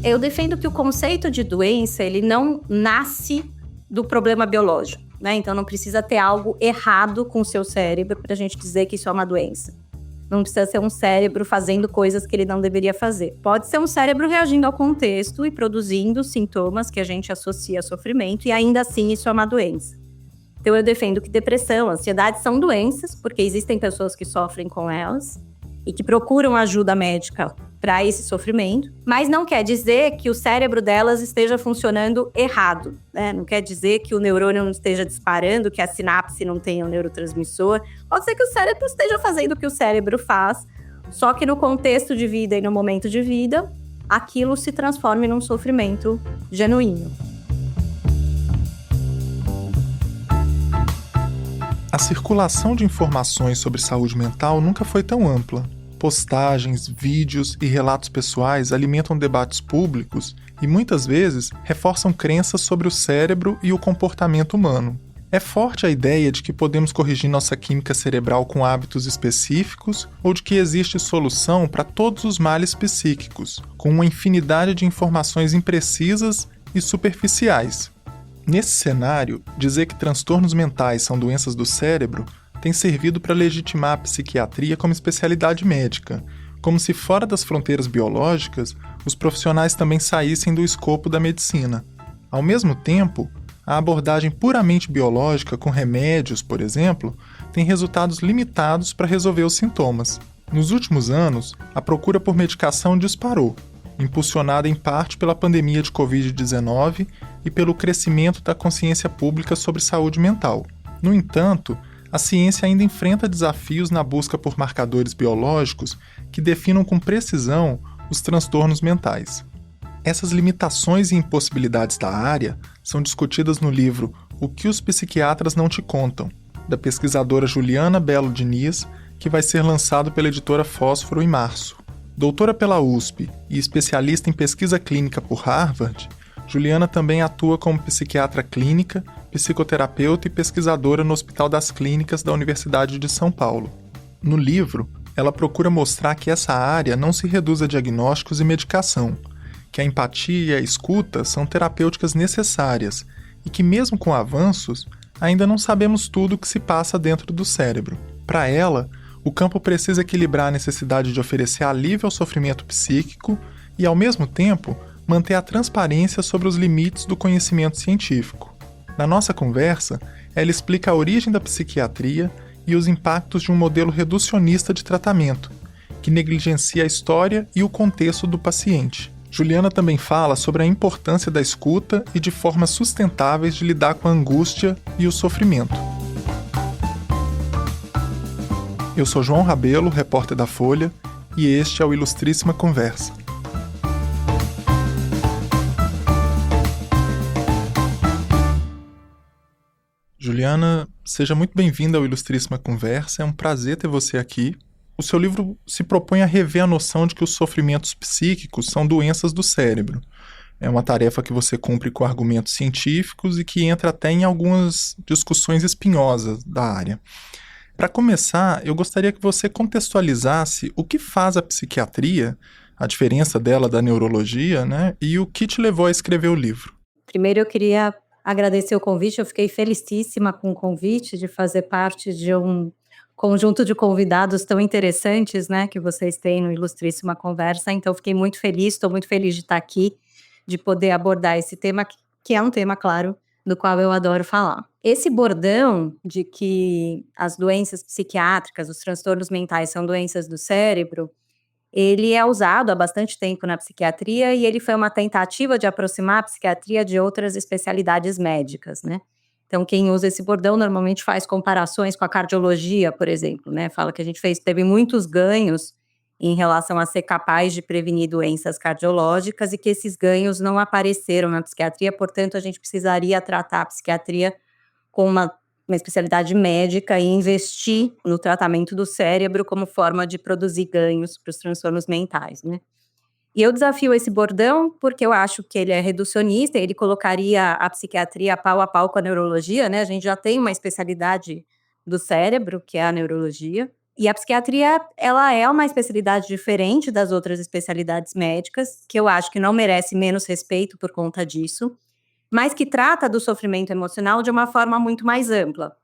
Eu defendo que o conceito de doença, ele não nasce do problema biológico, né? Então não precisa ter algo errado com o seu cérebro para a gente dizer que isso é uma doença. Não precisa ser um cérebro fazendo coisas que ele não deveria fazer. Pode ser um cérebro reagindo ao contexto e produzindo sintomas que a gente associa a sofrimento, e ainda assim isso é uma doença. Então eu defendo que depressão, ansiedade são doenças, porque existem pessoas que sofrem com elas e que procuram ajuda médica para esse sofrimento, mas não quer dizer que o cérebro delas esteja funcionando errado, né? Não quer dizer que o neurônio não esteja disparando, que a sinapse não tenha um neurotransmissor. Pode ser que o cérebro esteja fazendo o que o cérebro faz, só que no contexto de vida e no momento de vida, aquilo se transforme num sofrimento genuíno. A circulação de informações sobre saúde mental nunca foi tão ampla. Postagens, vídeos e relatos pessoais alimentam debates públicos e, muitas vezes, reforçam crenças sobre o cérebro e o comportamento humano. É forte a ideia de que podemos corrigir nossa química cerebral com hábitos específicos ou de que existe solução para todos os males psíquicos, com uma infinidade de informações imprecisas e superficiais. Nesse cenário, dizer que transtornos mentais são doenças do cérebro tem servido para legitimar a psiquiatria como especialidade médica, como se fora das fronteiras biológicas, os profissionais também saíssem do escopo da medicina. Ao mesmo tempo, a abordagem puramente biológica com remédios, por exemplo, tem resultados limitados para resolver os sintomas. Nos últimos anos, a procura por medicação disparou, impulsionada em parte pela pandemia de Covid-19 e pelo crescimento da consciência pública sobre saúde mental. No entanto, a ciência ainda enfrenta desafios na busca por marcadores biológicos que definam com precisão os transtornos mentais. Essas limitações e impossibilidades da área são discutidas no livro O que os psiquiatras não te contam, da pesquisadora Juliana Belo Diniz, que vai ser lançado pela editora Fósforo em março. Doutora pela USP e especialista em pesquisa clínica por Harvard, Juliana também atua como psiquiatra clínica, psicoterapeuta e pesquisadora no Hospital das Clínicas da Universidade de São Paulo. No livro, ela procura mostrar que essa área não se reduz a diagnósticos e medicação, que a empatia e a escuta são terapêuticas necessárias e que, mesmo com avanços, ainda não sabemos tudo o que se passa dentro do cérebro. Para ela, o campo precisa equilibrar a necessidade de oferecer alívio ao sofrimento psíquico e, ao mesmo tempo, manter a transparência sobre os limites do conhecimento científico. Na nossa conversa, ela explica a origem da psiquiatria e os impactos de um modelo reducionista de tratamento, que negligencia a história e o contexto do paciente. Juliana também fala sobre a importância da escuta e de formas sustentáveis de lidar com a angústia e o sofrimento. Eu sou João Rabelo, repórter da Folha, e este é o Ilustríssima Conversa. Juliana, seja muito bem-vinda ao Ilustríssima Conversa, é um prazer ter você aqui. O seu livro se propõe a rever a noção de que os sofrimentos psíquicos são doenças do cérebro. É uma tarefa que você cumpre com argumentos científicos e que entra até em algumas discussões espinhosas da área. Para começar, eu gostaria que você contextualizasse o que faz a psiquiatria, a diferença dela da neurologia, né, e o que te levou a escrever o livro. Primeiro eu queria agradecer o convite, eu fiquei felicíssima com o convite de fazer parte de um conjunto de convidados tão interessantes, né, que vocês têm no Ilustríssima Conversa, então fiquei muito feliz, estou muito feliz de estar aqui, de poder abordar esse tema, que é um tema, claro, do qual eu adoro falar. Esse bordão de que as doenças psiquiátricas, os transtornos mentais são doenças do cérebro, ele é usado há bastante tempo na psiquiatria e ele foi uma tentativa de aproximar a psiquiatria de outras especialidades médicas, né? Então, quem usa esse bordão normalmente faz comparações com a cardiologia, por exemplo, né? Fala que a gente teve muitos ganhos em relação a ser capaz de prevenir doenças cardiológicas e que esses ganhos não apareceram na psiquiatria, portanto, a gente precisaria tratar a psiquiatria com uma especialidade médica e investir no tratamento do cérebro como forma de produzir ganhos para os transtornos mentais, né? E eu desafio esse bordão porque eu acho que ele é reducionista, ele colocaria a psiquiatria pau a pau com a neurologia, né? A gente já tem uma especialidade do cérebro, que é a neurologia, E a psiquiatria, ela é uma especialidade diferente das outras especialidades médicas, que eu acho que não merece menos respeito por conta disso, mas que trata do sofrimento emocional de uma forma muito mais ampla,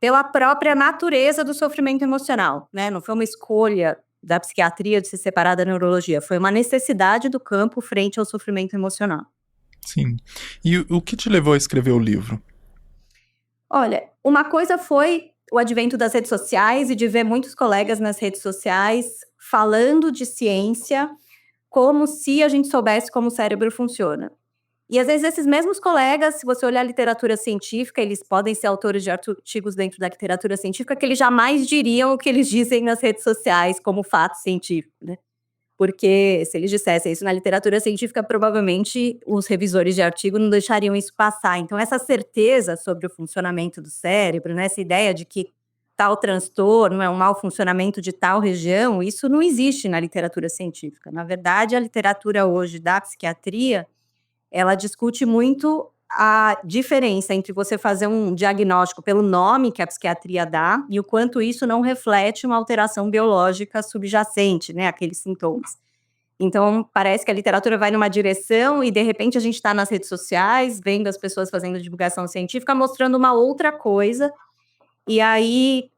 pela própria natureza do sofrimento emocional, né? Não foi uma escolha da psiquiatria de se separar da neurologia, foi uma necessidade do campo frente ao sofrimento emocional. Sim. E o que te levou a escrever o livro? Olha, uma coisa foi o advento das redes sociais e de ver muitos colegas nas redes sociais falando de ciência como se a gente soubesse como o cérebro funciona. E às vezes esses mesmos colegas, se você olhar a literatura científica, eles podem ser autores de artigos dentro da literatura científica que eles jamais diriam o que eles dizem nas redes sociais como fato científico, né? Porque se eles dissessem isso na literatura científica, provavelmente os revisores de artigo não deixariam isso passar. Então essa certeza sobre o funcionamento do cérebro, né, essa ideia de que tal transtorno é um mau funcionamento de tal região, isso não existe na literatura científica. Na verdade, a literatura hoje da psiquiatria, ela discute muito a diferença entre você fazer um diagnóstico pelo nome que a psiquiatria dá e o quanto isso não reflete uma alteração biológica subjacente, né, aqueles sintomas. Então, parece que a literatura vai numa direção e, de repente, a gente está nas redes sociais, vendo as pessoas fazendo divulgação científica, mostrando uma outra coisa. E aí,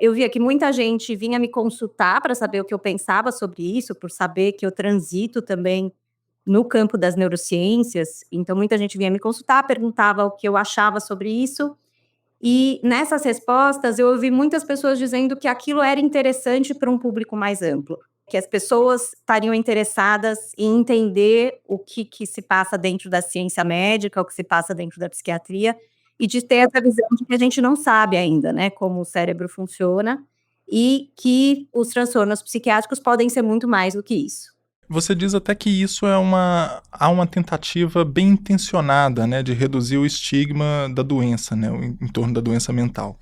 eu via que muita gente vinha me consultar para saber o que eu pensava sobre isso, por saber que eu transito também no campo das neurociências, então muita gente vinha me consultar, perguntava o que eu achava sobre isso, e nessas respostas eu ouvi muitas pessoas dizendo que aquilo era interessante para um público mais amplo, que as pessoas estariam interessadas em entender o que se passa dentro da ciência médica, o que se passa dentro da psiquiatria, e de ter essa visão de que a gente não sabe ainda, né, como o cérebro funciona, e que os transtornos psiquiátricos podem ser muito mais do que isso. Você diz até que isso há uma tentativa bem intencionada, né, de reduzir o estigma da doença, né, em torno da doença mental.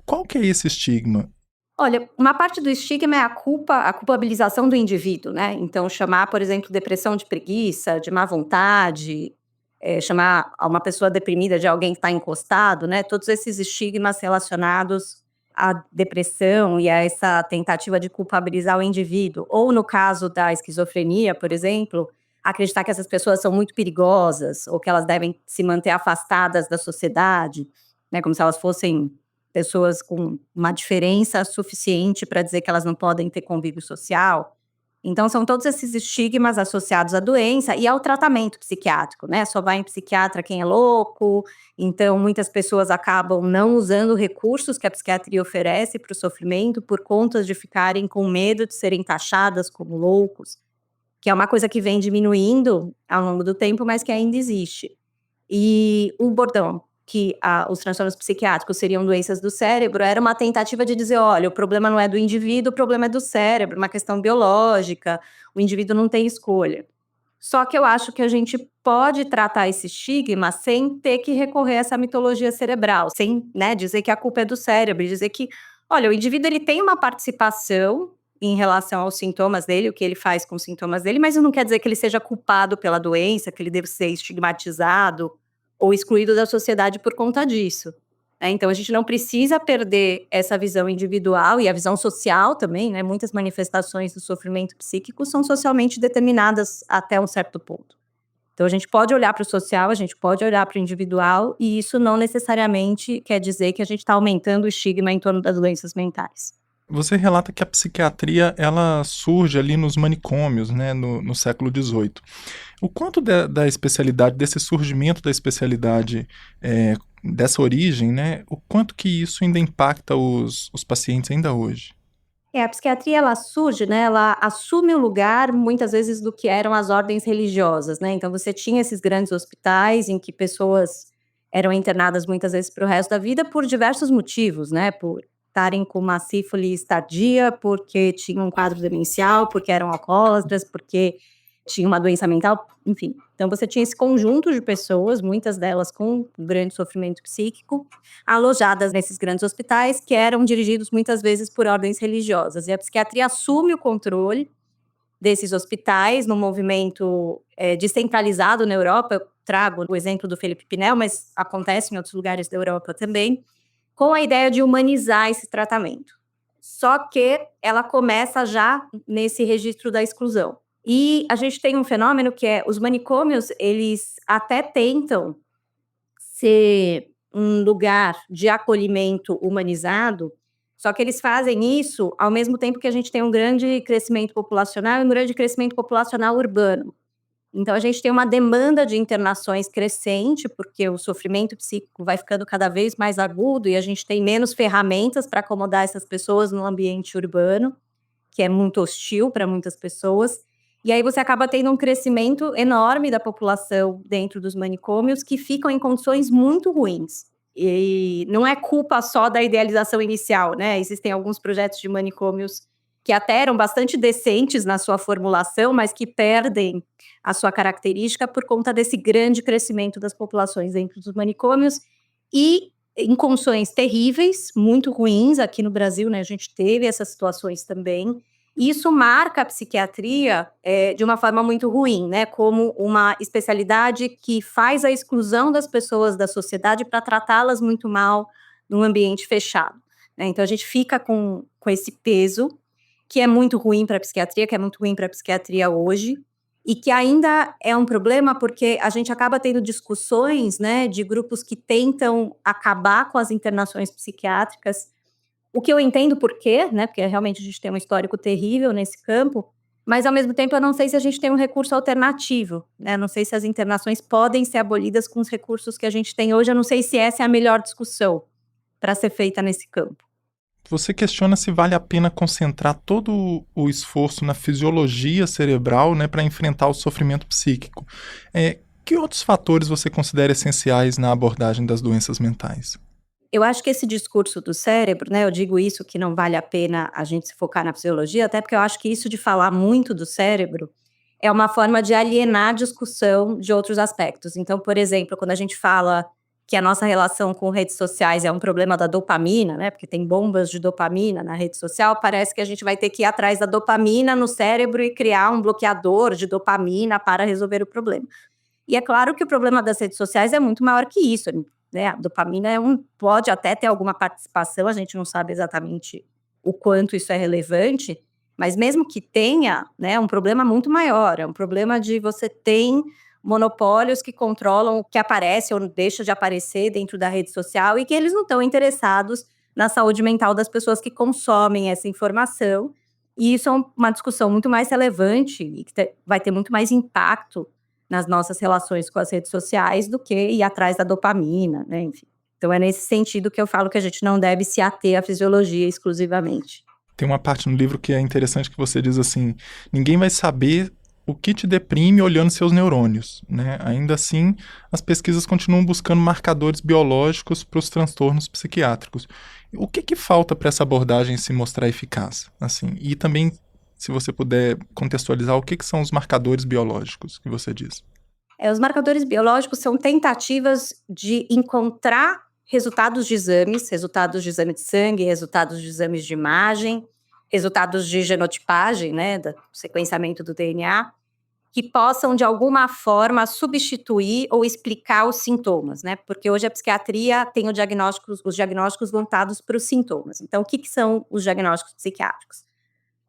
Qual que é esse estigma? Olha, uma parte do estigma é a culpabilização do indivíduo, né, então chamar, por exemplo, depressão de preguiça, de má vontade, chamar a uma pessoa deprimida de alguém que está encostado, né, todos esses estigmas relacionados à depressão e a essa tentativa de culpabilizar o indivíduo. Ou no caso da esquizofrenia, por exemplo, acreditar que essas pessoas são muito perigosas ou que elas devem se manter afastadas da sociedade, né, como se elas fossem pessoas com uma diferença suficiente para dizer que elas não podem ter convívio social. Então são todos esses estigmas associados à doença e ao tratamento psiquiátrico, né, só vai em psiquiatra quem é louco, então muitas pessoas acabam não usando recursos que a psiquiatria oferece para o sofrimento por conta de ficarem com medo de serem taxadas como loucos, que é uma coisa que vem diminuindo ao longo do tempo, mas que ainda existe. E o bordão que os transtornos psiquiátricos seriam doenças do cérebro era uma tentativa de dizer: "Olha, o problema não é do indivíduo, o problema é do cérebro, uma questão biológica, o indivíduo não tem escolha". Só que eu acho que a gente pode tratar esse estigma sem ter que recorrer a essa mitologia cerebral, sem, né, dizer que a culpa é do cérebro, dizer que, olha, o indivíduo ele tem uma participação em relação aos sintomas dele, o que ele faz com os sintomas dele, mas isso não quer dizer que ele seja culpado pela doença, que ele deve ser estigmatizado ou excluído da sociedade por conta disso, né. Então a gente não precisa perder essa visão individual e a visão social também, né, muitas manifestações do sofrimento psíquico são socialmente determinadas até um certo ponto. Então a gente pode olhar para o social, a gente pode olhar para o individual e isso não necessariamente quer dizer que a gente está aumentando o estigma em torno das doenças mentais. Você relata que a psiquiatria ela surge ali nos manicômios, né, no século XVIII. O quanto da especialidade, desse surgimento da especialidade, dessa origem, né, o quanto que isso ainda impacta os pacientes ainda hoje? A psiquiatria ela surge, né, ela assume o lugar muitas vezes do que eram as ordens religiosas, né, então você tinha esses grandes hospitais em que pessoas eram internadas muitas vezes para o resto da vida por diversos motivos, né, por estarem com uma sífilis tardia, porque tinham um quadro demencial, porque eram alcoólatras, porque tinham uma doença mental, enfim. Então você tinha esse conjunto de pessoas, muitas delas com um grande sofrimento psíquico, alojadas nesses grandes hospitais que eram dirigidos muitas vezes por ordens religiosas. E a psiquiatria assume o controle desses hospitais num movimento, descentralizado na Europa. Eu trago o exemplo do Felipe Pinel, mas acontece em outros lugares da Europa também, com a ideia de humanizar esse tratamento. só que ela começa já nesse registro da exclusão. E a gente tem um fenômeno que é, os manicômios, eles até tentam ser um lugar de acolhimento humanizado, só que eles fazem isso ao mesmo tempo que a gente tem um grande crescimento populacional e um grande crescimento populacional urbano. Então a gente tem uma demanda de internações crescente, porque o sofrimento psíquico vai ficando cada vez mais agudo e a gente tem menos ferramentas para acomodar essas pessoas no ambiente urbano, que é muito hostil para muitas pessoas. E aí você acaba tendo um crescimento enorme da população dentro dos manicômios que ficam em condições muito ruins. E não é culpa só da idealização inicial, né? Existem alguns projetos de manicômios que até eram bastante decentes na sua formulação, mas que perdem a sua característica por conta desse grande crescimento das populações dentro dos manicômios e em condições terríveis, muito ruins. Aqui no Brasil, né, a gente teve essas situações também. E isso marca a psiquiatria de uma forma muito ruim, né? Como uma especialidade que faz a exclusão das pessoas da sociedade para tratá-las muito mal num ambiente fechado, né? Então a gente fica com esse peso que é muito ruim para a psiquiatria, que é muito ruim para a psiquiatria hoje, e que ainda é um problema porque a gente acaba tendo discussões, né, de grupos que tentam acabar com as internações psiquiátricas, o que eu entendo por quê, né, porque realmente a gente tem um histórico terrível nesse campo, mas ao mesmo tempo eu não sei se a gente tem um recurso alternativo, né, não sei se as internações podem ser abolidas com os recursos que a gente tem hoje, eu não sei se essa é a melhor discussão para ser feita nesse campo. Você questiona se vale a pena concentrar todo o esforço na fisiologia cerebral, né, para enfrentar o sofrimento psíquico. Que outros fatores você considera essenciais na abordagem das doenças mentais? Eu acho que esse discurso do cérebro, né, eu digo isso que não vale a pena a gente se focar na fisiologia, até porque eu acho que isso de falar muito do cérebro é uma forma de alienar a discussão de outros aspectos. Então, por exemplo, quando a gente fala que a nossa relação com redes sociais é um problema da dopamina, né, porque tem bombas de dopamina na rede social, parece que a gente vai ter que ir atrás da dopamina no cérebro e criar um bloqueador de dopamina para resolver o problema. E é claro que o problema das redes sociais é muito maior que isso, né, a dopamina pode até ter alguma participação, a gente não sabe exatamente o quanto isso é relevante, mas mesmo que tenha, né, é um problema muito maior, é um problema de você tem monopólios que controlam o que aparece ou deixa de aparecer dentro da rede social e que eles não estão interessados na saúde mental das pessoas que consomem essa informação, e isso é uma discussão muito mais relevante e que vai ter muito mais impacto nas nossas relações com as redes sociais do que ir atrás da dopamina, né, enfim. Então é nesse sentido que eu falo que a gente não deve se ater à fisiologia exclusivamente. Tem uma parte no livro que é interessante que você diz assim: ninguém vai saber o que te deprime olhando seus neurônios, né? Ainda assim, as pesquisas continuam buscando marcadores biológicos para os transtornos psiquiátricos. O que falta para essa abordagem se mostrar eficaz? Assim, e também, se você puder contextualizar, o que são os marcadores biológicos que você diz? Os marcadores biológicos são tentativas de encontrar resultados de exame de sangue, resultados de exames de imagem, resultados de genotipagem, né, do sequenciamento do DNA, que possam, de alguma forma, substituir ou explicar os sintomas, né? Porque hoje a psiquiatria tem os diagnósticos voltados para os sintomas. Então, o que são os diagnósticos psiquiátricos?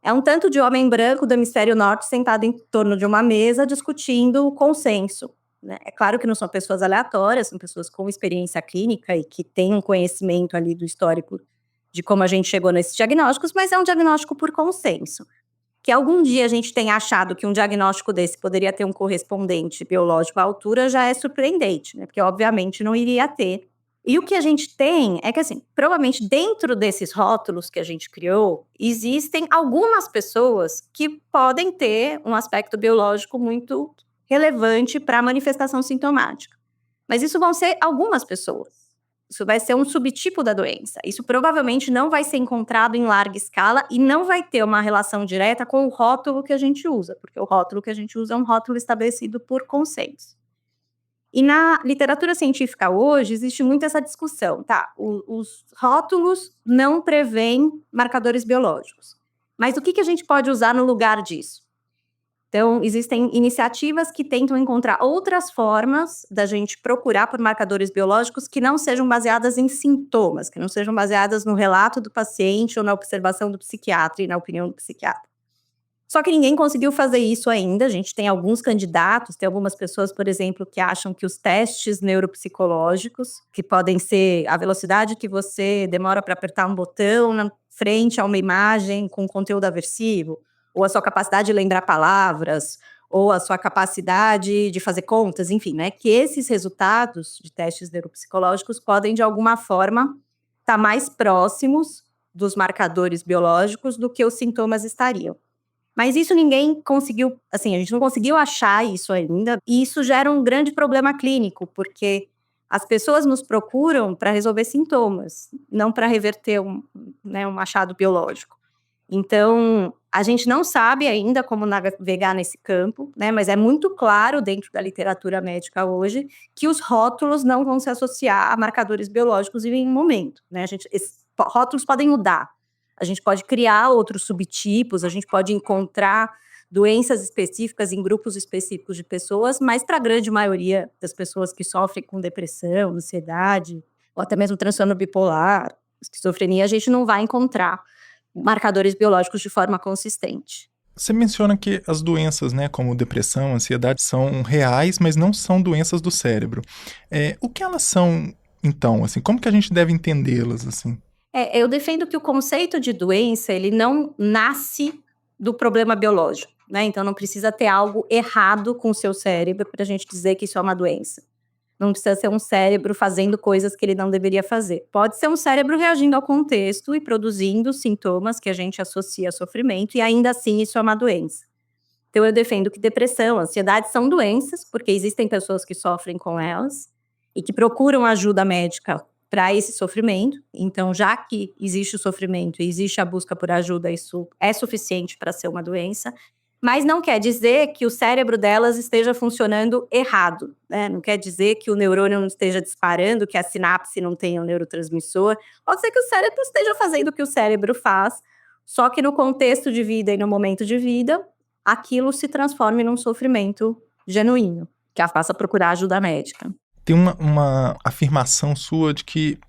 É um tanto de homem branco do hemisfério norte sentado em torno de uma mesa discutindo o consenso, né? É claro que não são pessoas aleatórias, são pessoas com experiência clínica e que têm um conhecimento ali do histórico de como a gente chegou nesses diagnósticos, mas é um diagnóstico por consenso. Que algum dia a gente tenha achado que um diagnóstico desse poderia ter um correspondente biológico à altura já é surpreendente, né? Porque obviamente não iria ter. E o que a gente tem é que, assim, provavelmente dentro desses rótulos que a gente criou, existem algumas pessoas que podem ter um aspecto biológico muito relevante para a manifestação sintomática. Mas isso vão ser algumas pessoas. Isso vai ser um subtipo da doença. Isso provavelmente não vai ser encontrado em larga escala e não vai ter uma relação direta com o rótulo que a gente usa, porque o rótulo que a gente usa é um rótulo estabelecido por consenso. E na literatura científica hoje existe muito essa discussão, tá? Os rótulos não prevêem marcadores biológicos. Mas o que a gente pode usar no lugar disso? Então, existem iniciativas que tentam encontrar outras formas da gente procurar por marcadores biológicos que não sejam baseadas em sintomas, que não sejam baseadas no relato do paciente ou na observação do psiquiatra e na opinião do psiquiatra. Só que ninguém conseguiu fazer isso ainda. A gente tem alguns candidatos, tem algumas pessoas, por exemplo, que acham que os testes neuropsicológicos, que podem ser a velocidade que você demora para apertar um botão na frente a uma imagem com conteúdo aversivo, ou a sua capacidade de lembrar palavras, ou a sua capacidade de fazer contas, enfim, né? Que esses resultados de testes neuropsicológicos podem, de alguma forma, estar mais próximos dos marcadores biológicos do que os sintomas estariam. Mas isso ninguém conseguiu, assim, a gente não conseguiu achar isso ainda, e isso gera um grande problema clínico, porque as pessoas nos procuram para resolver sintomas, não para reverter um achado biológico. Então, a gente não sabe ainda como navegar nesse campo, né, mas é muito claro dentro da literatura médica hoje que os rótulos não vão se associar a marcadores biológicos em nenhum momento, né, esses rótulos podem mudar. A gente pode criar outros subtipos, a gente pode encontrar doenças específicas em grupos específicos de pessoas, mas para a grande maioria das pessoas que sofrem com depressão, ansiedade, ou até mesmo transtorno bipolar, esquizofrenia, a gente não vai encontrar marcadores biológicos de forma consistente. Você menciona que as doenças, né, como depressão, ansiedade, são reais, mas não são doenças do cérebro. O que elas são, então? Assim, como que a gente deve entendê-las, assim? Eu defendo que o conceito de doença, ele não nasce do problema biológico, né? Então não precisa ter algo errado com o seu cérebro para a gente dizer que isso é uma doença. Não precisa ser um cérebro fazendo coisas que ele não deveria fazer. Pode ser um cérebro reagindo ao contexto e produzindo sintomas que a gente associa a sofrimento, e ainda assim isso é uma doença. Então eu defendo que depressão, ansiedade são doenças, porque existem pessoas que sofrem com elas e que procuram ajuda médica para esse sofrimento. Então, já que existe o sofrimento e existe a busca por ajuda, isso é suficiente para ser uma doença. Mas não quer dizer que o cérebro delas esteja funcionando errado, né? Não quer dizer que o neurônio não esteja disparando, que a sinapse não tenha um neurotransmissor. Pode ser que o cérebro esteja fazendo o que o cérebro faz, só que no contexto de vida e no momento de vida, aquilo se transforme num sofrimento genuíno, que a faça procurar ajuda médica. Tem uma afirmação sua de que,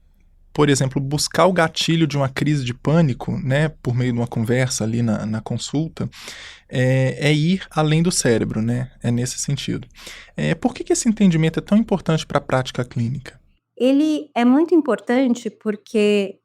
por exemplo, buscar o gatilho de uma crise de pânico, né, por meio de uma conversa ali na consulta, é ir além do cérebro, né? É nesse sentido. Por que esse entendimento é tão importante para a prática clínica? Ele é muito importante porque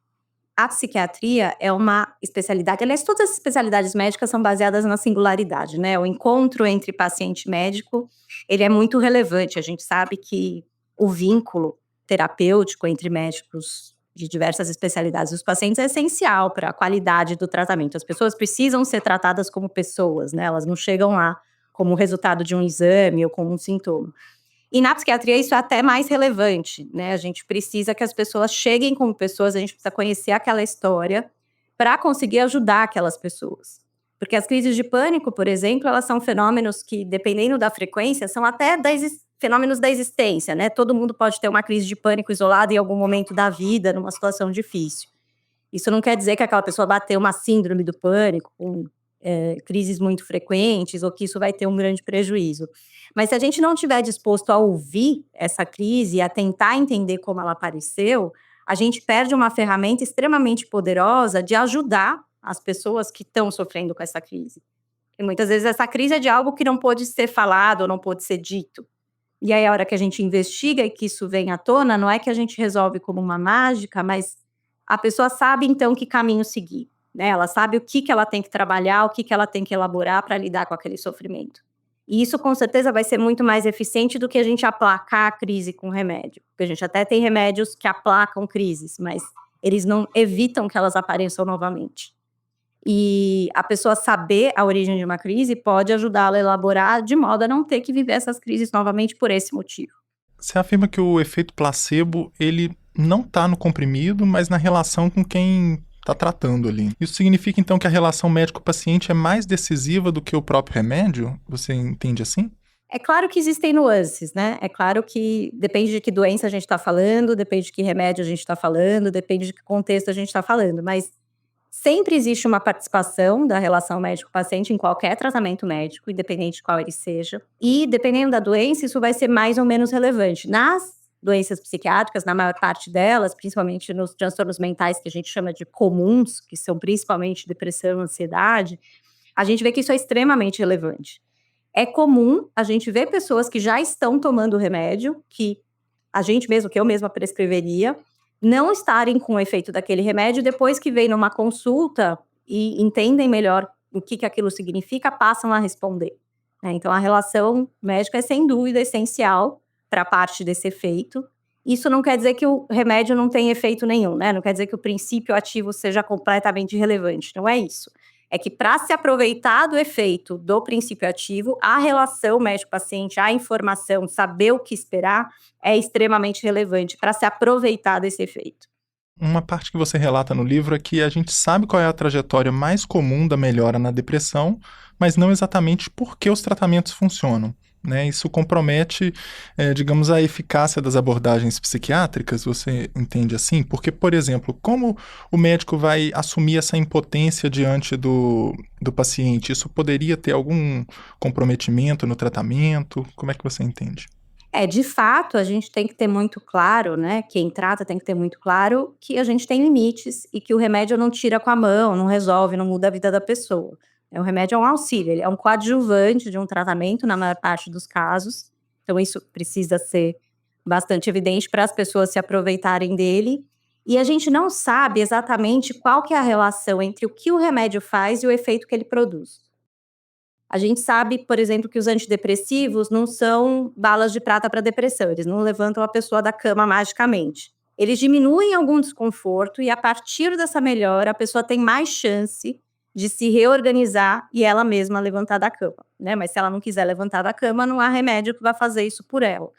a psiquiatria é uma especialidade, aliás, todas as especialidades médicas são baseadas na singularidade, né? O encontro entre paciente e médico, ele é muito relevante. A gente sabe que o vínculo terapêutico entre médicos de diversas especialidades e os pacientes é essencial para a qualidade do tratamento. As pessoas precisam ser tratadas como pessoas, né? Elas não chegam lá como resultado de um exame ou como um sintoma. E na psiquiatria isso é até mais relevante, né? A gente precisa que as pessoas cheguem como pessoas, a gente precisa conhecer aquela história para conseguir ajudar aquelas pessoas. Porque as crises de pânico, por exemplo, elas são fenômenos que, dependendo da frequência, são até fenômenos da existência, né? Todo mundo pode ter uma crise de pânico isolada em algum momento da vida, numa situação difícil. Isso não quer dizer que aquela pessoa vai ter uma síndrome do pânico, com crises muito frequentes, ou que isso vai ter um grande prejuízo. Mas se a gente não estiver disposto a ouvir essa crise e a tentar entender como ela apareceu, a gente perde uma ferramenta extremamente poderosa de ajudar as pessoas que estão sofrendo com essa crise. E muitas vezes essa crise é de algo que não pôde ser falado ou não pôde ser dito. E aí a hora que a gente investiga e que isso vem à tona, não é que a gente resolve como uma mágica, mas a pessoa sabe então que caminho seguir, né? Ela sabe o que ela tem que trabalhar, o que ela tem que elaborar para lidar com aquele sofrimento. E isso com certeza vai ser muito mais eficiente do que a gente aplacar a crise com remédio. Porque a gente até tem remédios que aplacam crises, mas eles não evitam que elas apareçam novamente. E a pessoa saber a origem de uma crise pode ajudá-la a elaborar de modo a não ter que viver essas crises novamente por esse motivo. Você afirma que o efeito placebo, ele não está no comprimido, mas na relação com quem está tratando ali. Isso significa, então, que a relação médico-paciente é mais decisiva do que o próprio remédio? Você entende assim? É claro que existem nuances, né? É claro que depende de que doença a gente está falando, depende de que remédio a gente está falando, depende de que contexto a gente está falando, mas Sempre existe uma participação da relação médico-paciente em qualquer tratamento médico, independente de qual ele seja. E, dependendo da doença, isso vai ser mais ou menos relevante. Nas doenças psiquiátricas, na maior parte delas, principalmente nos transtornos mentais que a gente chama de comuns, que são principalmente depressão e ansiedade, a gente vê que isso é extremamente relevante. É comum a gente ver pessoas que já estão tomando remédio, que a gente mesmo, que eu mesma prescreveria, não estarem com o efeito daquele remédio, depois que vem numa consulta e entendem melhor o que aquilo significa, passam a responder, né? Então, a relação médica é, sem dúvida, essencial para a parte desse efeito. Isso não quer dizer que o remédio não tem efeito nenhum, né? Não quer dizer que o princípio ativo seja completamente irrelevante, não é isso. É que para se aproveitar do efeito do princípio ativo, a relação médico-paciente, a informação, saber o que esperar, é extremamente relevante para se aproveitar desse efeito. Uma parte que você relata no livro é que a gente sabe qual é a trajetória mais comum da melhora na depressão, mas não exatamente por que os tratamentos funcionam, né? Isso compromete, digamos, a eficácia das abordagens psiquiátricas, você entende assim? Porque, por exemplo, como o médico vai assumir essa impotência diante do paciente? Isso poderia ter algum comprometimento no tratamento? Como é que você entende? De fato, a gente tem que ter muito claro, né, quem trata tem que ter muito claro que a gente tem limites e que o remédio não tira com a mão, não resolve, não muda a vida da pessoa. O remédio é um auxílio, ele é um coadjuvante de um tratamento na maior parte dos casos, então isso precisa ser bastante evidente para as pessoas se aproveitarem dele, e a gente não sabe exatamente qual que é a relação entre o que o remédio faz e o efeito que ele produz. A gente sabe, por exemplo, que os antidepressivos não são balas de prata para depressão, eles não levantam a pessoa da cama magicamente. Eles diminuem algum desconforto e, a partir dessa melhora, a pessoa tem mais chance de se reorganizar e ela mesma levantar da cama, né? Mas se ela não quiser levantar da cama, não há remédio que vá fazer isso por ela.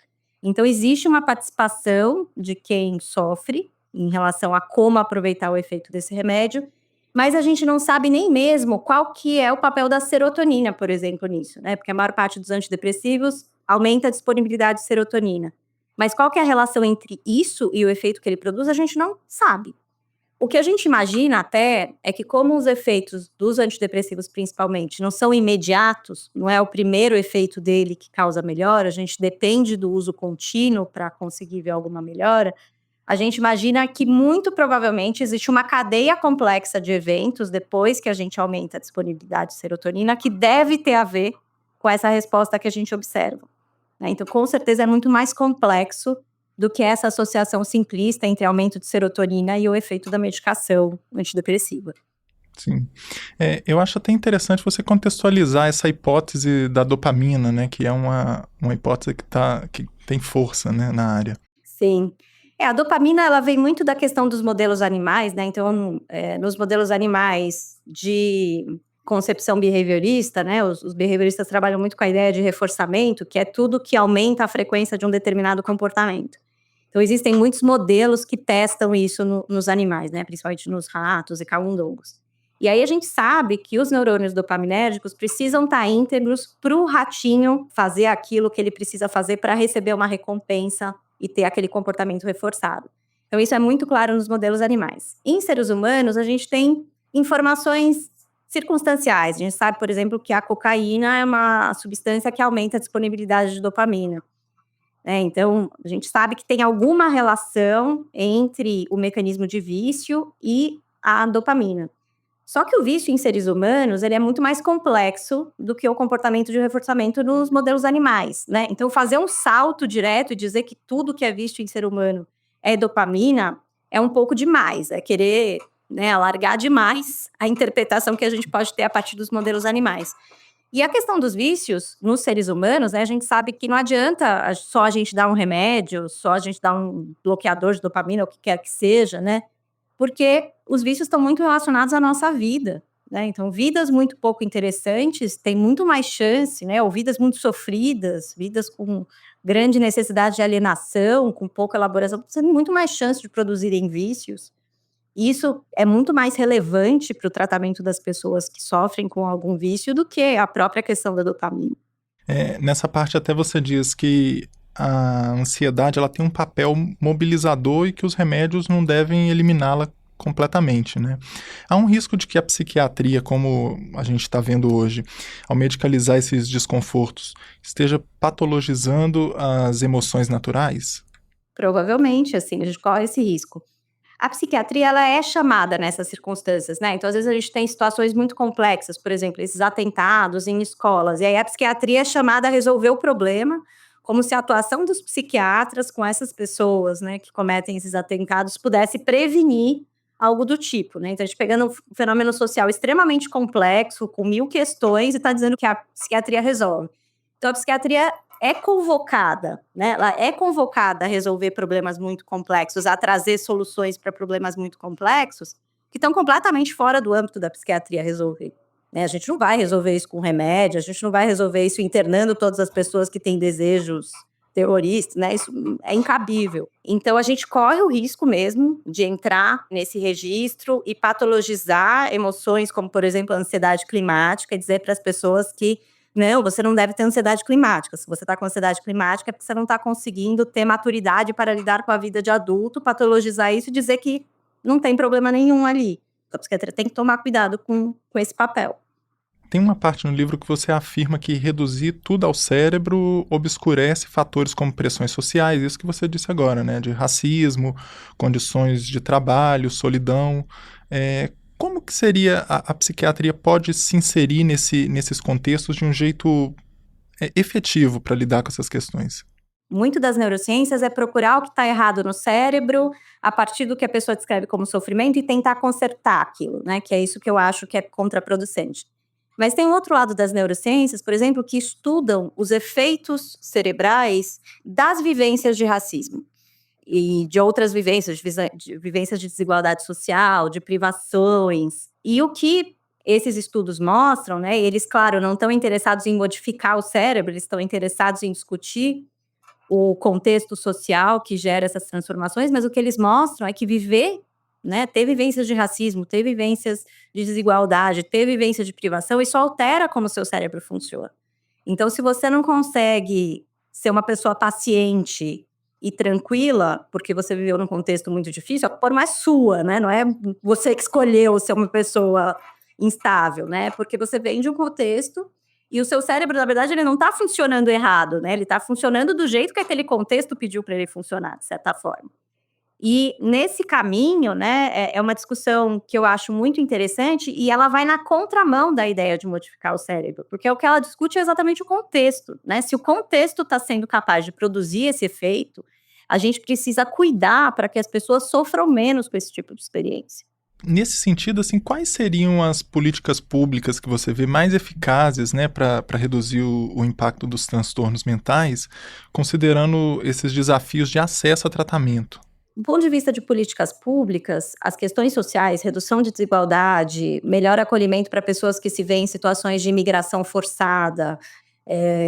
Então, existe uma participação de quem sofre em relação a como aproveitar o efeito desse remédio, mas a gente não sabe nem mesmo qual que é o papel da serotonina, por exemplo, nisso, né? Porque a maior parte dos antidepressivos aumenta a disponibilidade de serotonina. Mas qual que é a relação entre isso e o efeito que ele produz, a gente não sabe. O que a gente imagina até é que, como os efeitos dos antidepressivos principalmente não são imediatos, não é o primeiro efeito dele que causa melhora, a gente depende do uso contínuo para conseguir ver alguma melhora. A gente imagina que, muito provavelmente, existe uma cadeia complexa de eventos depois que a gente aumenta a disponibilidade de serotonina que deve ter a ver com essa resposta que a gente observa, né? Então, com certeza, é muito mais complexo do que essa associação simplista entre aumento de serotonina e o efeito da medicação antidepressiva. Sim. Eu acho até interessante você contextualizar essa hipótese da dopamina, né? Que é uma hipótese que tem força, né, na área. Sim. A dopamina, ela vem muito da questão dos modelos animais, né? Então, nos modelos animais de concepção behaviorista, né? Os behavioristas trabalham muito com a ideia de reforçamento, que é tudo que aumenta a frequência de um determinado comportamento. Então, existem muitos modelos que testam isso nos animais, né? Principalmente nos ratos e camundongos. E aí a gente sabe que os neurônios dopaminérgicos precisam estar íntegros para o ratinho fazer aquilo que ele precisa fazer para receber uma recompensa e ter aquele comportamento reforçado. Então, isso é muito claro nos modelos animais. Em seres humanos, a gente tem informações circunstanciais. A gente sabe, por exemplo, que a cocaína é uma substância que aumenta a disponibilidade de dopamina, né? Então, a gente sabe que tem alguma relação entre o mecanismo de vício e a dopamina. Só que o vício em seres humanos, ele é muito mais complexo do que o comportamento de reforçamento nos modelos animais, né? Então, fazer um salto direto e dizer que tudo que é visto em ser humano é dopamina é um pouco demais, é querer, né, alargar demais a interpretação que a gente pode ter a partir dos modelos animais. E a questão dos vícios nos seres humanos, né, a gente sabe que não adianta só a gente dar um remédio, só a gente dar um bloqueador de dopamina, o que quer que seja, né? Porque os vícios estão muito relacionados à nossa vida, né? Então, vidas muito pouco interessantes têm muito mais chance, né? Ou vidas muito sofridas, vidas com grande necessidade de alienação, com pouca elaboração, têm muito mais chance de produzirem vícios. E isso é muito mais relevante para o tratamento das pessoas que sofrem com algum vício do que a própria questão da dopamina. Nessa parte até você diz que a ansiedade ela tem um papel mobilizador e que os remédios não devem eliminá-la completamente, né? Há um risco de que a psiquiatria, como a gente está vendo hoje, ao medicalizar esses desconfortos, esteja patologizando as emoções naturais? Provavelmente, assim, a gente corre esse risco. A psiquiatria, ela é chamada nessas circunstâncias, né, então às vezes a gente tem situações muito complexas, por exemplo, esses atentados em escolas, e aí a psiquiatria é chamada a resolver o problema, como se a atuação dos psiquiatras com essas pessoas, né, que cometem esses atentados pudesse prevenir algo do tipo, né, então a gente pegando um fenômeno social extremamente complexo, com 1000 questões, e está dizendo que a psiquiatria resolve. Então a psiquiatria é convocada, né, ela é convocada a resolver problemas muito complexos, a trazer soluções para problemas muito complexos, que estão completamente fora do âmbito da psiquiatria resolver, né. A gente não vai resolver isso com remédio, a gente não vai resolver isso internando todas as pessoas que têm desejos terroristas, né, isso é incabível. Então a gente corre o risco mesmo de entrar nesse registro e patologizar emoções como, por exemplo, a ansiedade climática, e dizer para as pessoas que não, você não deve ter ansiedade climática. Se você está com ansiedade climática, é porque você não está conseguindo ter maturidade para lidar com a vida de adulto, patologizar isso e dizer que não tem problema nenhum ali. A psiquiatria tem que tomar cuidado com esse papel. Tem uma parte no livro que você afirma que reduzir tudo ao cérebro obscurece fatores como pressões sociais, isso que você disse agora, né? De racismo, condições de trabalho, solidão. Como que seria a psiquiatria pode se inserir nesses contextos de um jeito efetivo para lidar com essas questões? Muito das neurociências é procurar o que está errado no cérebro, a partir do que a pessoa descreve como sofrimento, e tentar consertar aquilo, né? Que é isso que eu acho que é contraproducente. Mas tem um outro lado das neurociências, por exemplo, que estudam os efeitos cerebrais das vivências de racismo e de outras vivências, de vivências de desigualdade social, de privações. E o que esses estudos mostram, né? Eles, claro, não estão interessados em modificar o cérebro, eles estão interessados em discutir o contexto social que gera essas transformações, mas o que eles mostram é que viver, né, ter vivências de racismo, ter vivências de desigualdade, ter vivência de privação, isso altera como o seu cérebro funciona. Então, se você não consegue ser uma pessoa paciente e tranquila, porque você viveu num contexto muito difícil, a culpa não é sua, né? Não é você que escolheu ser uma pessoa instável, né? Porque você vem de um contexto e o seu cérebro, na verdade, ele não está funcionando errado, né? Ele está funcionando do jeito que aquele contexto pediu para ele funcionar, de certa forma. E nesse caminho, né, é uma discussão que eu acho muito interessante e ela vai na contramão da ideia de modificar o cérebro, porque o que ela discute é exatamente o contexto, né? Se o contexto está sendo capaz de produzir esse efeito, a gente precisa cuidar para que as pessoas sofram menos com esse tipo de experiência. Nesse sentido, assim, quais seriam as políticas públicas que você vê mais eficazes, né, para reduzir o impacto dos transtornos mentais, considerando esses desafios de acesso a tratamento? Do ponto de vista de políticas públicas, as questões sociais, redução de desigualdade, melhor acolhimento para pessoas que se veem em situações de imigração forçada,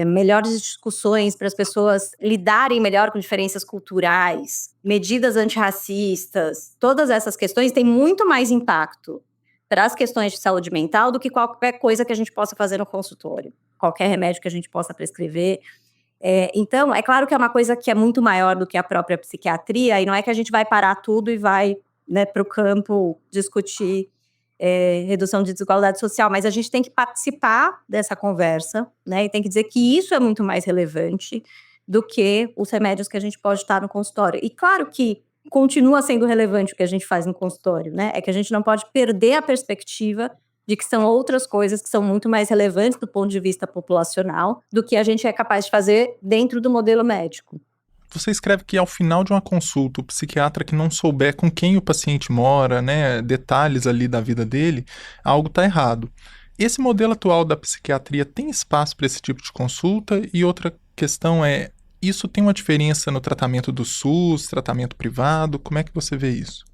melhores discussões para as pessoas lidarem melhor com diferenças culturais, medidas antirracistas, todas essas questões têm muito mais impacto para as questões de saúde mental do que qualquer coisa que a gente possa fazer no consultório, qualquer remédio que a gente possa prescrever. Então, é claro que é uma coisa que é muito maior do que a própria psiquiatria, e não é que a gente vai parar tudo e vai, né, para o campo discutir redução de desigualdade social, mas a gente tem que participar dessa conversa, né, e tem que dizer que isso é muito mais relevante do que os remédios que a gente pode estar no consultório. E claro que continua sendo relevante o que a gente faz no consultório, né, é que a gente não pode perder a perspectiva de que são outras coisas que são muito mais relevantes do ponto de vista populacional do que a gente é capaz de fazer dentro do modelo médico. Você escreve que ao final de uma consulta, o psiquiatra que não souber com quem o paciente mora, né, detalhes ali da vida dele, algo está errado. Esse modelo atual da psiquiatria tem espaço para esse tipo de consulta? E outra questão é, isso tem uma diferença no tratamento do SUS, tratamento privado? Como é que você vê isso?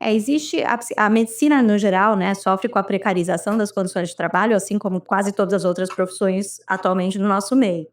Existe a medicina no geral, né, sofre com a precarização das condições de trabalho, assim como quase todas as outras profissões atualmente no nosso meio.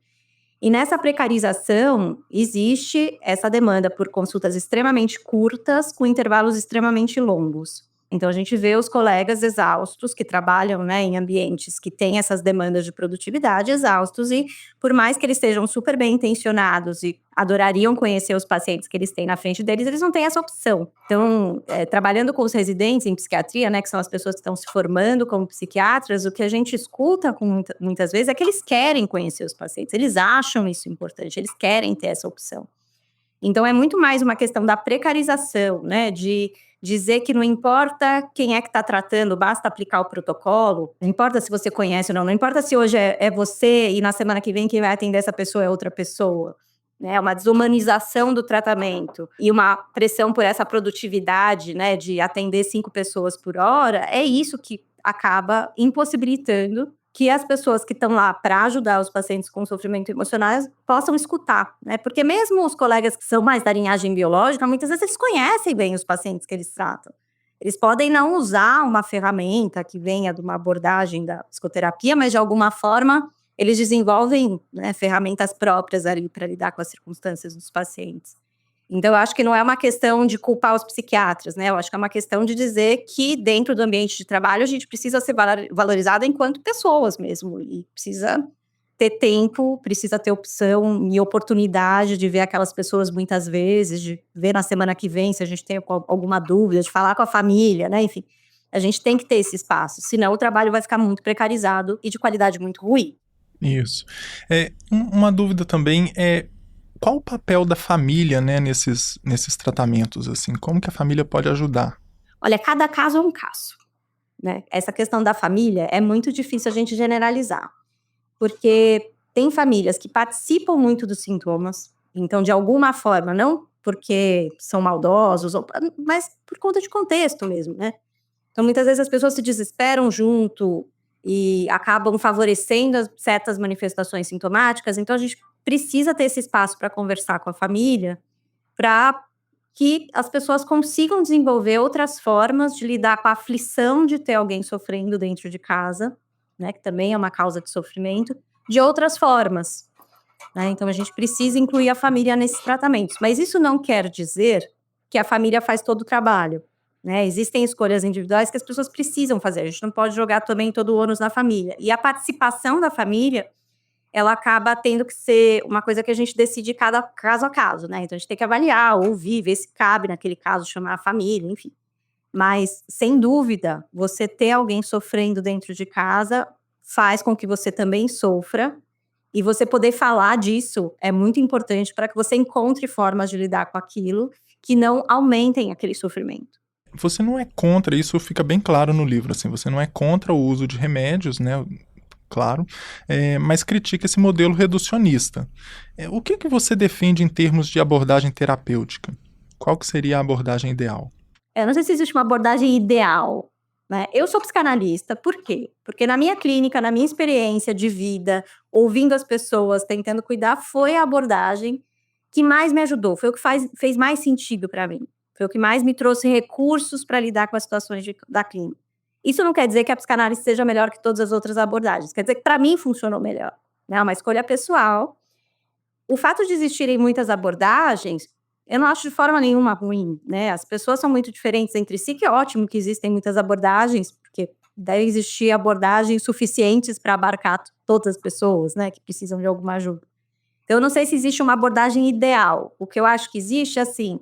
E nessa precarização, existe essa demanda por consultas extremamente curtas, com intervalos extremamente longos. Então a gente vê os colegas exaustos que trabalham, né, em ambientes que têm essas demandas de produtividade, exaustos, e por mais que eles estejam super bem intencionados e adorariam conhecer os pacientes que eles têm na frente deles, eles não têm essa opção. Então, trabalhando com os residentes em psiquiatria, né, que são as pessoas que estão se formando como psiquiatras, o que a gente escuta muitas vezes é que eles querem conhecer os pacientes, eles acham isso importante, eles querem ter essa opção. Então é muito mais uma questão da precarização, né, de dizer que não importa quem é que está tratando, basta aplicar o protocolo, não importa se você conhece ou não, não importa se hoje é você e na semana que vem quem vai atender essa pessoa é outra pessoa, né, uma desumanização do tratamento e uma pressão por essa produtividade, né, de atender 5 pessoas por hora, é isso que acaba impossibilitando que as pessoas que estão lá para ajudar os pacientes com sofrimento emocional possam escutar, né? Porque mesmo os colegas que são mais da linhagem biológica, muitas vezes eles conhecem bem os pacientes que eles tratam. Eles podem não usar uma ferramenta que venha de uma abordagem da psicoterapia, mas de alguma forma eles desenvolvem, né, ferramentas próprias ali para lidar com as circunstâncias dos pacientes. Então, eu acho que não é uma questão de culpar os psiquiatras, né? Eu acho que é uma questão de dizer que dentro do ambiente de trabalho a gente precisa ser valorizada enquanto pessoas mesmo, e precisa ter tempo, precisa ter opção e oportunidade de ver aquelas pessoas muitas vezes, de ver na semana que vem se a gente tem alguma dúvida, de falar com a família, né? Enfim, a gente tem que ter esse espaço, senão o trabalho vai ficar muito precarizado e de qualidade muito ruim. Isso. Uma dúvida também é qual o papel da família, né, nesses tratamentos, assim? Como que a família pode ajudar? Olha, cada caso é um caso, né? Essa questão da família é muito difícil a gente generalizar, porque tem famílias que participam muito dos sintomas, então de alguma forma, não porque são maldosos, mas por conta de contexto mesmo, né? Então muitas vezes as pessoas se desesperam junto e acabam favorecendo certas manifestações sintomáticas, então a gente precisa ter esse espaço para conversar com a família, para que as pessoas consigam desenvolver outras formas de lidar com a aflição de ter alguém sofrendo dentro de casa, né, que também é uma causa de sofrimento, de outras formas, né. Então a gente precisa incluir a família nesses tratamentos, mas isso não quer dizer que a família faz todo o trabalho, né. Existem escolhas individuais que as pessoas precisam fazer, a gente não pode jogar também todo o ônus na família. E a participação da família, ela acaba tendo que ser uma coisa que a gente decide cada caso a caso, né, então a gente tem que avaliar, ouvir, ver se cabe naquele caso chamar a família, enfim. Mas, sem dúvida, você ter alguém sofrendo dentro de casa faz com que você também sofra, e você poder falar disso é muito importante para que você encontre formas de lidar com aquilo que não aumentem aquele sofrimento. Você não é contra, isso fica bem claro no livro, assim, você não é contra o uso de remédios, né, claro, mas critica esse modelo reducionista. O que que você defende em termos de abordagem terapêutica? Qual que seria a abordagem ideal? Eu não sei se existe uma abordagem ideal, né. Eu sou psicanalista, por quê? Porque na minha clínica, na minha experiência de vida, ouvindo as pessoas, tentando cuidar, foi a abordagem que mais me ajudou, foi o que fez mais sentido para mim, foi o que mais me trouxe recursos para lidar com as situações da clínica. Isso não quer dizer que a psicanálise seja melhor que todas as outras abordagens, quer dizer que para mim funcionou melhor, né, é uma escolha pessoal. O fato de existirem muitas abordagens, eu não acho de forma nenhuma ruim, né, as pessoas são muito diferentes entre si, que é ótimo que existem muitas abordagens, porque devem existir abordagens suficientes para abarcar todas as pessoas, né, que precisam de alguma ajuda. Então eu não sei se existe uma abordagem ideal, o que eu acho que existe, assim,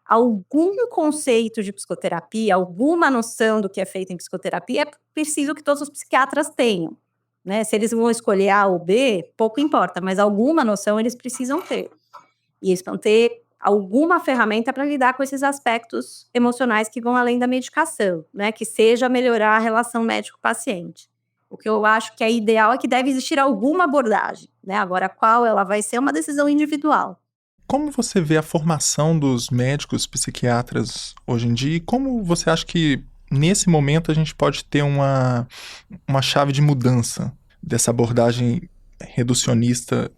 algum conceito de psicoterapia, alguma noção do que é feito em psicoterapia, é preciso que todos os psiquiatras tenham, né, se eles vão escolher A ou B, pouco importa, mas alguma noção eles precisam ter. E eles vão ter alguma ferramenta para lidar com esses aspectos emocionais que vão além da medicação, né, que seja melhorar a relação médico-paciente. O que eu acho que é ideal é que deve existir alguma abordagem, né, agora qual ela vai ser é uma decisão individual. Como você vê a formação dos médicos psiquiatras hoje em dia e como você acha que nesse momento a gente pode ter uma chave de mudança dessa abordagem reducionista,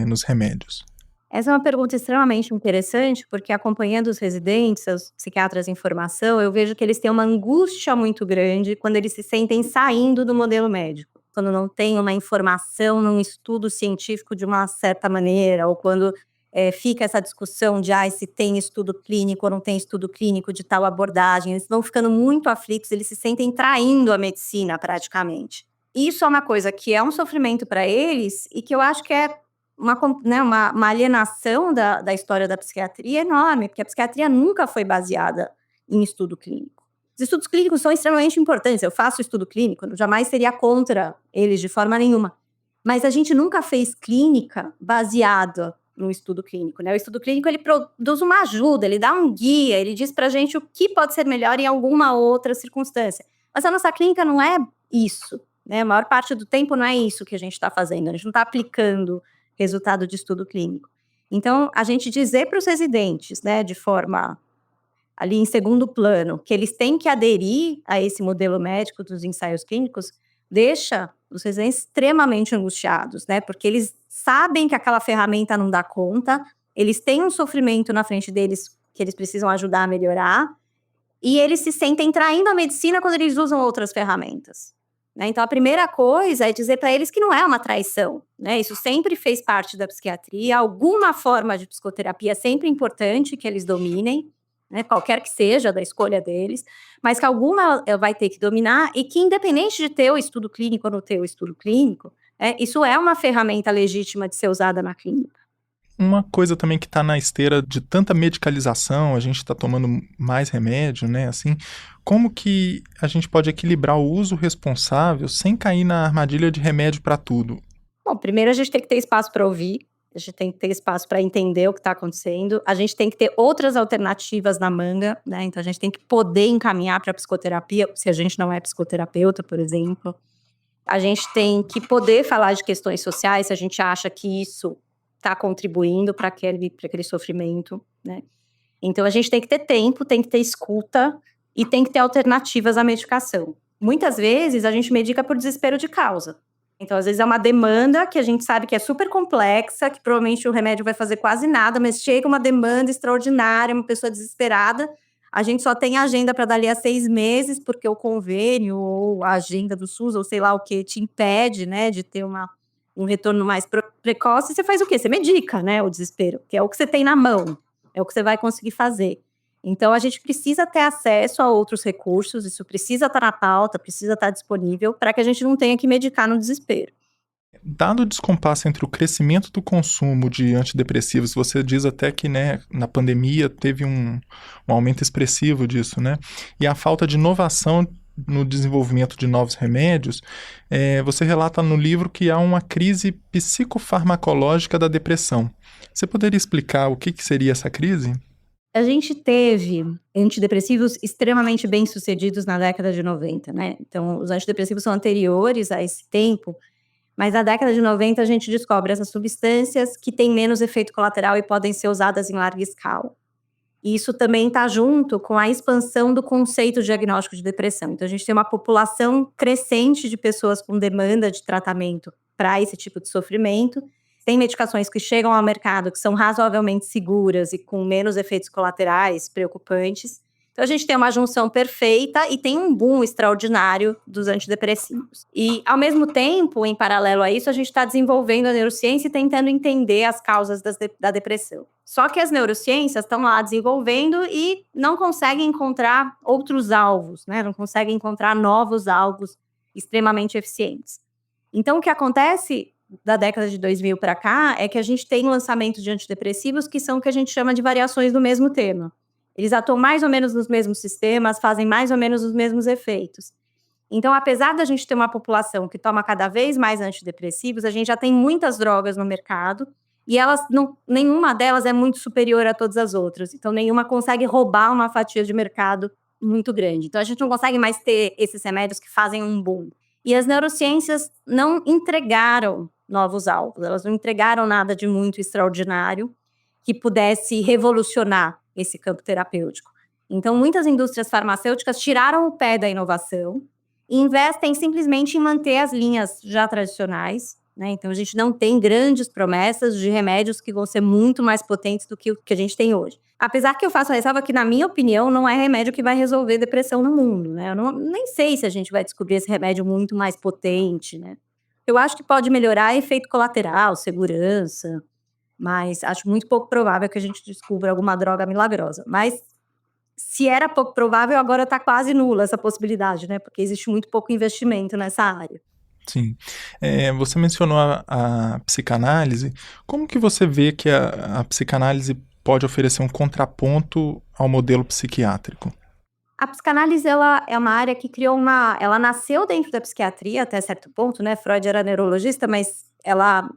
nos remédios? Essa é uma pergunta extremamente interessante, porque acompanhando os residentes, os psiquiatras em formação, eu vejo que eles têm uma angústia muito grande quando eles se sentem saindo do modelo médico. Quando não tem uma informação num estudo científico de uma certa maneira, ou quando fica essa discussão de se tem estudo clínico ou não tem estudo clínico de tal abordagem, eles vão ficando muito aflitos, eles se sentem traindo a medicina praticamente. Isso é uma coisa que é um sofrimento para eles e que eu acho que é uma alienação da história da psiquiatria enorme, porque a psiquiatria nunca foi baseada em estudo clínico. Os estudos clínicos são extremamente importantes, eu faço estudo clínico, eu jamais seria contra eles de forma nenhuma, mas a gente nunca fez clínica baseada no estudo clínico, né? O estudo clínico, ele produz uma ajuda, ele dá um guia, ele diz pra gente o que pode ser melhor em alguma outra circunstância. Mas a nossa clínica não é isso, né? A maior parte do tempo não é isso que a gente está fazendo, a gente não está aplicando resultado de estudo clínico. Então, a gente dizer para os residentes, né, de forma ali em segundo plano, que eles têm que aderir a esse modelo médico dos ensaios clínicos, deixa os residentes extremamente angustiados, né? Porque eles sabem que aquela ferramenta não dá conta, eles têm um sofrimento na frente deles que eles precisam ajudar a melhorar, e eles se sentem traindo a medicina quando eles usam outras ferramentas, né? Então, a primeira coisa é dizer para eles que não é uma traição, né? Isso sempre fez parte da psiquiatria, alguma forma de psicoterapia é sempre importante que eles dominem, né, qualquer que seja da escolha deles, mas que alguma vai ter que dominar e que independente de ter o estudo clínico ou não ter o estudo clínico, isso é uma ferramenta legítima de ser usada na clínica. Uma coisa também que está na esteira de tanta medicalização, a gente está tomando mais remédio, né, assim, como que a gente pode equilibrar o uso responsável sem cair na armadilha de remédio para tudo? Bom, primeiro a gente tem que ter espaço para ouvir, a gente tem que ter espaço para entender o que está acontecendo, a gente tem que ter outras alternativas na manga, né? Então a gente tem que poder encaminhar para psicoterapia, se a gente não é psicoterapeuta, por exemplo. A gente tem que poder falar de questões sociais, se a gente acha que isso está contribuindo para aquele sofrimento, né? Então a gente tem que ter tempo, tem que ter escuta e tem que ter alternativas à medicação. Muitas vezes a gente medica por desespero de causa. Então, às vezes, é uma demanda que a gente sabe que é super complexa, que provavelmente o remédio vai fazer quase nada, mas chega uma demanda extraordinária, uma pessoa desesperada, a gente só tem agenda para dali a 6 meses, porque o convênio ou a agenda do SUS, ou sei lá o que, te impede, né, de ter um retorno mais precoce. Você faz o quê? Você medica, né, o desespero, que é o que você tem na mão, é o que você vai conseguir fazer. Então, a gente precisa ter acesso a outros recursos, isso precisa estar na pauta, precisa estar disponível, para que a gente não tenha que medicar no desespero. Dado o descompasso entre o crescimento do consumo de antidepressivos, você diz até que, né, na pandemia teve um aumento expressivo disso, né? E a falta de inovação no desenvolvimento de novos remédios, você relata no livro que há uma crise psicofarmacológica da depressão. Você poderia explicar o que seria essa crise? A gente teve antidepressivos extremamente bem-sucedidos na década de 90, né? Então, os antidepressivos são anteriores a esse tempo, mas na década de 90 a gente descobre essas substâncias que têm menos efeito colateral e podem ser usadas em larga escala. E isso também está junto com a expansão do conceito diagnóstico de depressão. Então, a gente tem uma população crescente de pessoas com demanda de tratamento para esse tipo de sofrimento. Tem medicações que chegam ao mercado que são razoavelmente seguras e com menos efeitos colaterais preocupantes. Então, a gente tem uma junção perfeita e tem um boom extraordinário dos antidepressivos. E, ao mesmo tempo, em paralelo a isso, a gente está desenvolvendo a neurociência e tentando entender as causas da depressão. Só que as neurociências estão lá desenvolvendo e não conseguem encontrar outros alvos, né? Não conseguem encontrar novos alvos extremamente eficientes. Então, o que acontece da década de 2000 para cá é que a gente tem lançamento de antidepressivos que são o que a gente chama de variações do mesmo tema. Eles atuam mais ou menos nos mesmos sistemas, fazem mais ou menos os mesmos efeitos. Então, apesar da gente ter uma população que toma cada vez mais antidepressivos, a gente já tem muitas drogas no mercado e nenhuma delas é muito superior a todas as outras. Então, nenhuma consegue roubar uma fatia de mercado muito grande. Então, a gente não consegue mais ter esses remédios que fazem um boom. E as neurociências não entregaram novos alvos, elas não entregaram nada de muito extraordinário que pudesse revolucionar esse campo terapêutico. Então, muitas indústrias farmacêuticas tiraram o pé da inovação e investem simplesmente em manter as linhas já tradicionais, né? Então, a gente não tem grandes promessas de remédios que vão ser muito mais potentes do que o que a gente tem hoje. Apesar que eu faço a ressalva que, na minha opinião, não é remédio que vai resolver depressão no mundo, né? Eu nem sei se a gente vai descobrir esse remédio muito mais potente, né? Eu acho que pode melhorar efeito colateral, segurança, mas acho muito pouco provável que a gente descubra alguma droga milagrosa. Mas se era pouco provável, agora está quase nula essa possibilidade, né? Porque existe muito pouco investimento nessa área. Sim. Você mencionou a psicanálise. Como que você vê que a psicanálise pode oferecer um contraponto ao modelo psiquiátrico? A psicanálise, ela é uma área que ela nasceu dentro da psiquiatria até certo ponto, né? Freud era neurologista, mas ela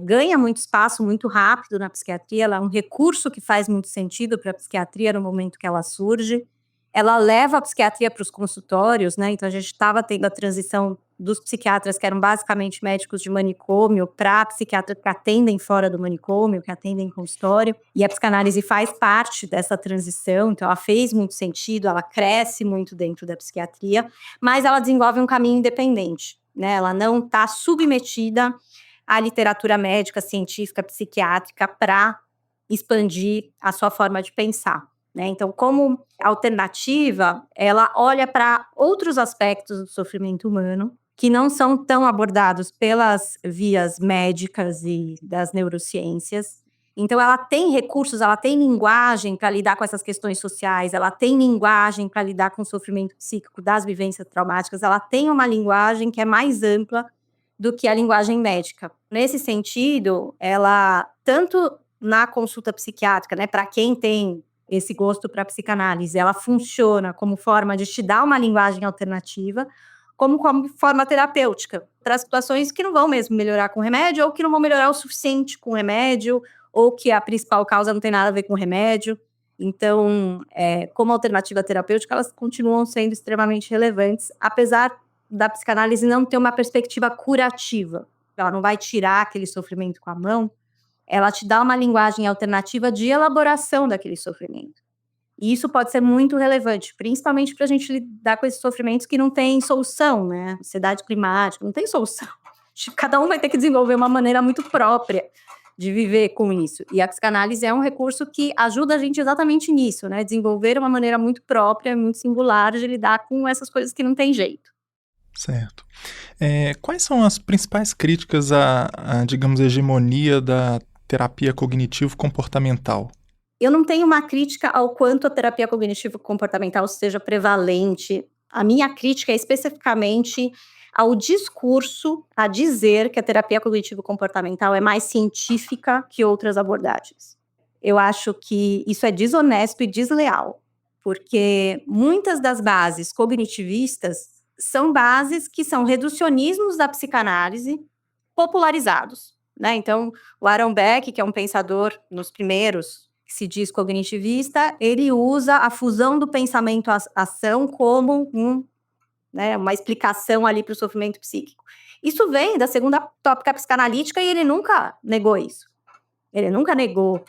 ganha muito espaço muito rápido na psiquiatria. Ela é um recurso que faz muito sentido para a psiquiatria no momento que ela surge. Ela leva a psiquiatria para os consultórios, né? Então a gente estava tendo a transição dos psiquiatras, que eram basicamente médicos de manicômio, para psiquiatras que atendem fora do manicômio, que atendem em consultório. E a psicanálise faz parte dessa transição, então ela fez muito sentido, ela cresce muito dentro da psiquiatria, mas ela desenvolve um caminho independente, né? Ela não está submetida à literatura médica, científica, psiquiátrica para expandir a sua forma de pensar. Então, como alternativa, ela olha para outros aspectos do sofrimento humano que não são tão abordados pelas vias médicas e das neurociências. Então, ela tem recursos, ela tem linguagem para lidar com essas questões sociais, ela tem linguagem para lidar com o sofrimento psíquico das vivências traumáticas, ela tem uma linguagem que é mais ampla do que a linguagem médica. Nesse sentido, ela, tanto na consulta psiquiátrica, né, para quem tem esse gosto para psicanálise, ela funciona como forma de te dar uma linguagem alternativa, como forma terapêutica, para situações que não vão mesmo melhorar com remédio, ou que não vão melhorar o suficiente com remédio, ou que a principal causa não tem nada a ver com remédio. Então, como alternativa terapêutica, elas continuam sendo extremamente relevantes, apesar da psicanálise não ter uma perspectiva curativa. Ela não vai tirar aquele sofrimento com a mão, ela te dá uma linguagem alternativa de elaboração daquele sofrimento. E isso pode ser muito relevante, principalmente para a gente lidar com esses sofrimentos que não têm solução, né? Ansiedade climática, não tem solução. Cada um vai ter que desenvolver uma maneira muito própria de viver com isso. E a psicanálise é um recurso que ajuda a gente exatamente nisso, né? Desenvolver uma maneira muito própria, muito singular de lidar com essas coisas que não tem jeito. Certo. Quais são as principais críticas à, digamos, hegemonia da terapia cognitivo-comportamental? Eu não tenho uma crítica ao quanto a terapia cognitivo-comportamental seja prevalente. A minha crítica é especificamente ao discurso a dizer que a terapia cognitivo-comportamental é mais científica que outras abordagens. Eu acho que isso é desonesto e desleal, porque muitas das bases cognitivistas são bases que são reducionismos da psicanálise popularizados, né? Então, o Aaron Beck, que é um pensador nos primeiros, que se diz cognitivista, ele usa a fusão do pensamento-ação como uma explicação ali para o sofrimento psíquico. Isso vem da segunda tópica psicanalítica e ele nunca negou isso. Ele nunca negou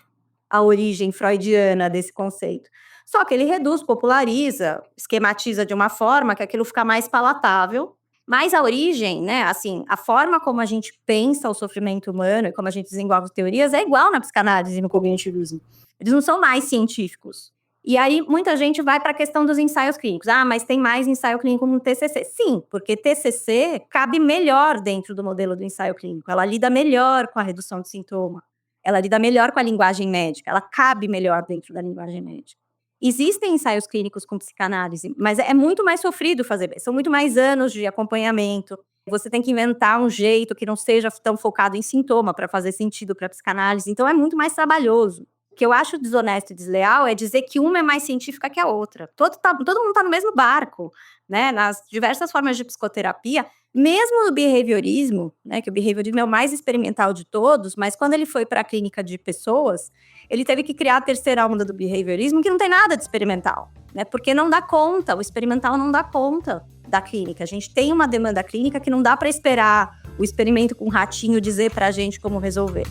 a origem freudiana desse conceito. Só que ele reduz, populariza, esquematiza de uma forma que aquilo fica mais palatável. Mas a origem, né, assim, a forma como a gente pensa o sofrimento humano e como a gente desenvolve teorias é igual na psicanálise e no cognitivismo. Eles não são mais científicos. E aí, muita gente vai para a questão dos ensaios clínicos. Mas tem mais ensaio clínico no TCC. Sim, porque TCC cabe melhor dentro do modelo do ensaio clínico. Ela lida melhor com a redução de sintoma. Ela lida melhor com a linguagem médica. Ela cabe melhor dentro da linguagem médica. Existem ensaios clínicos com psicanálise, mas é muito mais sofrido fazer. São muito mais anos de acompanhamento. Você tem que inventar um jeito que não seja tão focado em sintoma para fazer sentido para a psicanálise. Então, é muito mais trabalhoso. O que eu acho desonesto e desleal é dizer que uma é mais científica que a outra. Todo mundo está no mesmo barco, né? Nas diversas formas de psicoterapia, mesmo no behaviorismo, né? Que o behaviorismo é o mais experimental de todos, mas quando ele foi para a clínica de pessoas, ele teve que criar a terceira onda do behaviorismo, que não tem nada de experimental, né? Porque não dá conta, o experimental não dá conta da clínica. A gente tem uma demanda clínica que não dá para esperar o experimento com o ratinho dizer para a gente como resolver.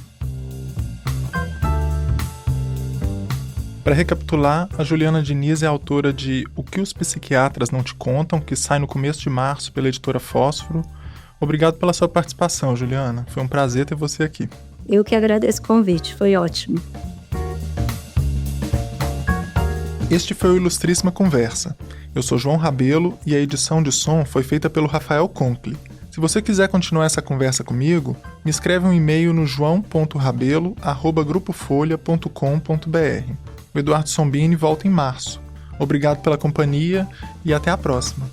Para recapitular, a Juliana Diniz é autora de O que os psiquiatras não te contam, que sai no começo de março pela editora Fósforo. Obrigado pela sua participação, Juliana. Foi um prazer ter você aqui. Eu que agradeço o convite, foi ótimo. Este foi o Ilustríssima Conversa. Eu sou João Rabelo e a edição de som foi feita pelo Rafael Conkle. Se você quiser continuar essa conversa comigo, me escreve um e-mail no joão.rabelo@grupofolha.com.br. O Eduardo Sombini volta em março. Obrigado pela companhia e até a próxima.